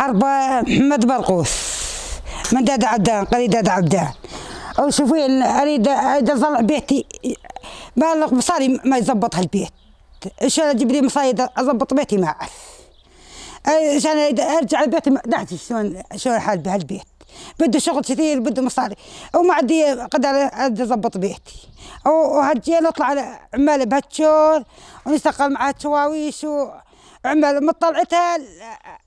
حرب محمد برقوس من داد عبدان قرية داد عبدان. أو شوفين أريد أطلع بيتي بالغ مصاري ما يزبط هالبيت. إيش أجيب لي مصاري أضبط بيتي ما أعرف. عشان أرجع لبيتي ما أدري شلون الحال بهالبيت. بده شغل كثير بده مصاري وما عندي قدر أضبط بيتي. وهالجيل أطلع على عمال بهالشور ونشتغل مع الشواويش وعمال مطلعتها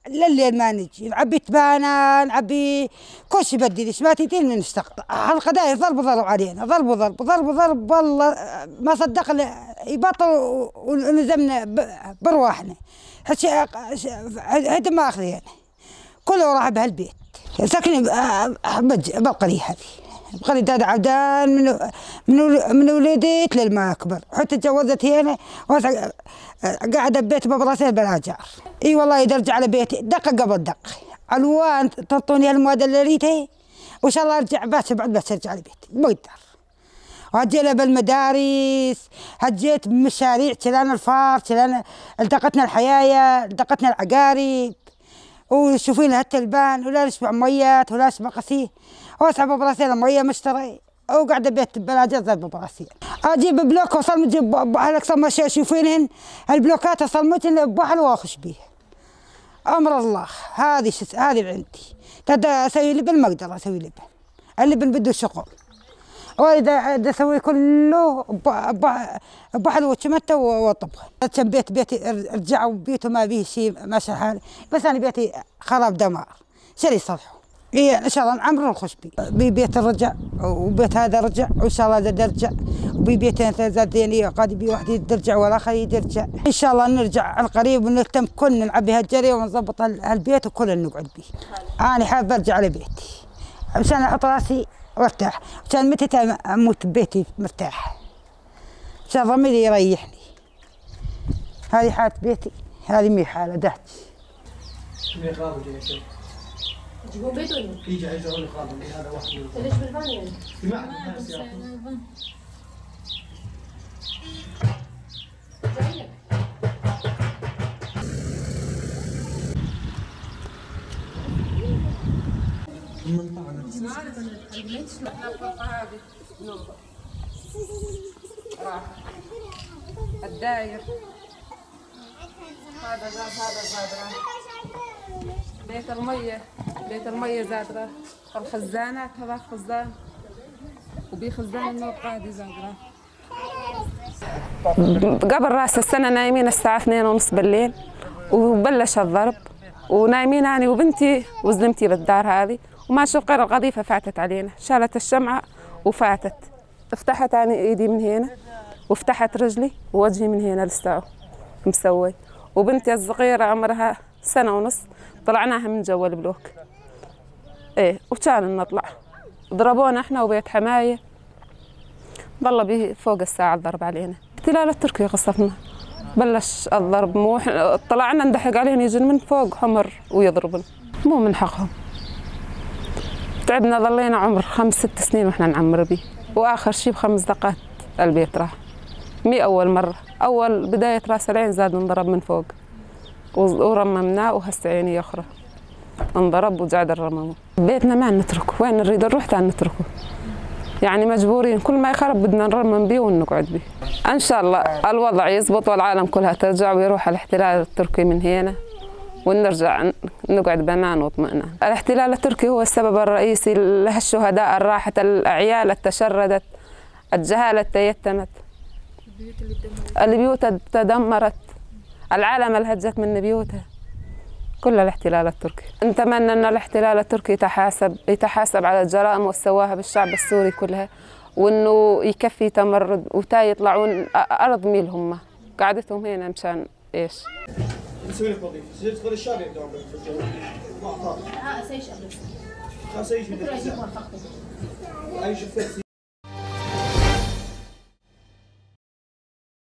لليل ما نجي نعبي تبانة نعبي كل شيء بديليش ما تدين نشتغل. هالقضايا ضرب علينا ضرب والله ما صدق يبطل ونزمنا برواحنا هدم ما أخذينا كله راح بهالبيت. ساكنين بالقرية هذه بقرية داد عبدان من ولديت للما أكبر حتى تجوزت هنا قاعدة ببيت ببراسيل بلا جار. اي والله يرجع على بيتي دقة قبل دقة الوان تعطوني المواد اللي ريتها وان شاء الله ارجع بس ارجع لبيتي ما اقدر. وهجينا بالمدارس هجيت بمشاريع كلان الفار كلان التقتنا الحيايا التقتنا العقارب وشوفين هالتلبان ولا نشبع ميات ولا نشبع قسيه واسحب براسيل ميه مشتري وقاعده بيت بلا جزر ببراسيل. اجيب بلوك وصل مجيب هالاقصى ما شوفينهن هالبلوكات صلمتن ببحر واخش بيه. امر الله هذه عندي تدا اسوي لبن ما اقدر اسوي لبن اللبن بده شغل واذا اسوي كله بحر وشمته وطبخ. كان بيتي رجعوا بيته ما فيه شيء ماشي الحال بس انا بيتي خراب دمار شري صلحه. إيه إن شاء الله نعمر نخش بيت الرجع وبيت هذا رجع وإن شاء الله زاد رجع وبيتين ثلاثة ثانية قاعد بي واحد ترجع والآخر يرجع إن شاء الله نرجع عن قريب ونهتم كلنا نعبي هالجري ونضبط هالبيت وكلنا نقعد به. أنا حابة أرجع لبيتي عشان أحط راسي وارتاح عشان متى أموت ببيتي مرتاح عشان ضميري يريحني. هذه حالة بيتي هذه مي حالة دهش. تجيبون بيت ولا؟ يجي يجون خادم هذا واحد. ليش بالفان يعني؟ الداير هذا زاد بيت المية زاد الخزانات هذا خزان وبخزان النور قاعد زاد قبل راس السنة نايمين الساعة 2:30 بالليل وبلش الضرب ونايمين أنا وبنتي وزلمتي بالدار هذه وما شوف غير القذيفة فاتت علينا شالت الشمعة وفاتت. فتحت أنا إيدي من هنا وفتحت رجلي ووجهي من هنا للساعة مسوي. وبنتي الصغيرة عمرها 1.5 سنة طلعناها من جوا البلوك. ايه وكان نطلع ضربونا احنا وبيت حماية ظل به فوق الساعة الضرب علينا. الاحتلال التركي قصفنا بلش الضرب طلعنا ندحق عليهم يجون من فوق حمر ويضربون مو من حقهم. تعبنا ظلينا عمر 5-6 سنين واحنا نعمر بيه واخر شي ب5 دقات البيت راح. مي اول مرة اول بداية راس العين زاد انضرب من فوق ورممناه وهسه عيني اخرى انضرب وقاعد نرممه. بيتنا ما نتركه وين نريد نروح تعال نتركه يعني مجبورين كل ما يخرب بدنا نرمم بيه ونقعد بيه. ان شاء الله الوضع يزبط والعالم كلها ترجع ويروح الاحتلال التركي من هنا ونرجع نقعد بامان واطمئنان. الاحتلال التركي هو السبب الرئيسي لهالشهداء الراحة الأعيال التشردت الجهالة تيتمت البيوت تدمرت العالم الهجت من بيوتها كل الاحتلال التركي. نتمنى أن الاحتلال التركي يتحاسب على الجرائم والسواها بالشعب السوري كلها وأنه يكفي تمرد وتا يطلعون أرض ميلهم قعدتهم هنا مشان إيش؟ نسوي لك وظيفة تدخل الشارع دوام في الجو ما أعطاك. سيش أبلس. سيش بدك أي شفت